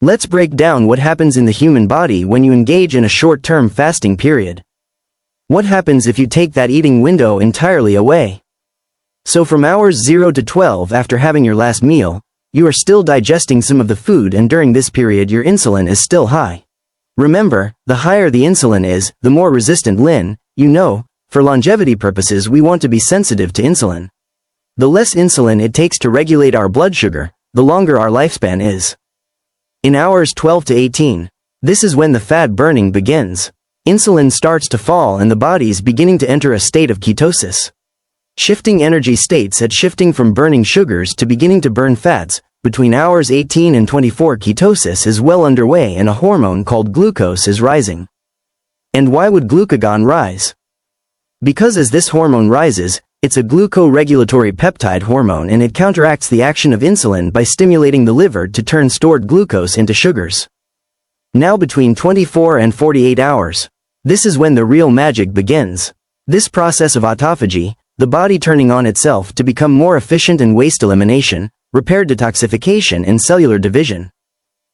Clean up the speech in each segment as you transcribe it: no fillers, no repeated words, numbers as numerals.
Let's break down what happens in the human body when you engage in a short-term fasting period. What happens if you take that eating window entirely away? So from hours 0 to 12 after having your last meal, you are still digesting some of the food, and during this period your insulin is still high. Remember, the higher the insulin is, the more resistant for longevity purposes we want to be sensitive to insulin. The less insulin it takes to regulate our blood sugar, the longer our lifespan is. In hours 12 to 18, this is when the fat burning begins. Insulin starts to fall and the body's beginning to enter a state of ketosis. Shifting energy states at shifting from burning sugars to beginning to burn fats. Between hours 18 and 24 ketosis is well underway and a hormone called glucose is rising. And why would glucagon rise? Because as this hormone rises, it's a glucoregulatory peptide hormone and it counteracts the action of insulin by stimulating the liver to turn stored glucose into sugars. Now between 24 and 48 hours. This is when the real magic begins. This process of autophagy, the body turning on itself to become more efficient in waste elimination, repair detoxification and cellular division.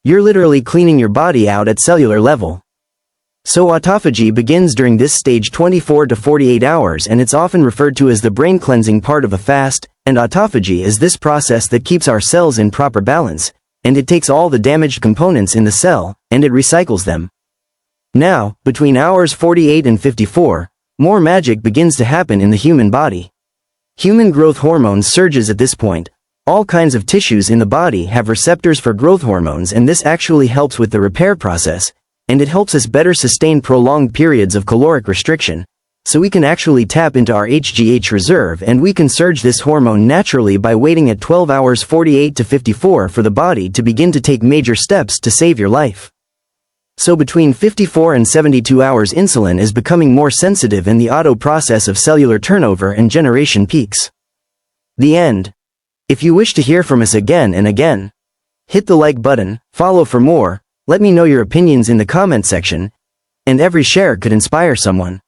You're literally cleaning your body out at cellular level. So autophagy begins during this stage 24 to 48 hours and it's often referred to as the brain cleansing part of a fast, and autophagy is this process that keeps our cells in proper balance, and it takes all the damaged components in the cell, and it recycles them. Now, between hours 48 and 54, more magic begins to happen in the human body. Human growth hormone surges at this point. All kinds of tissues in the body have receptors for growth hormones and this actually helps with the repair process, and it helps us better sustain prolonged periods of caloric restriction, so we can actually tap into our HGH reserve and we can surge this hormone naturally by waiting at 12 hours 48 to 54 for the body to begin to take major steps to save your life. So between 54 and 72 hours insulin is becoming more sensitive and the auto process of cellular turnover and generation peaks. The end. If you wish to hear from us again and again, hit the like button, follow for more, let me know your opinions in the comment section, and every share could inspire someone.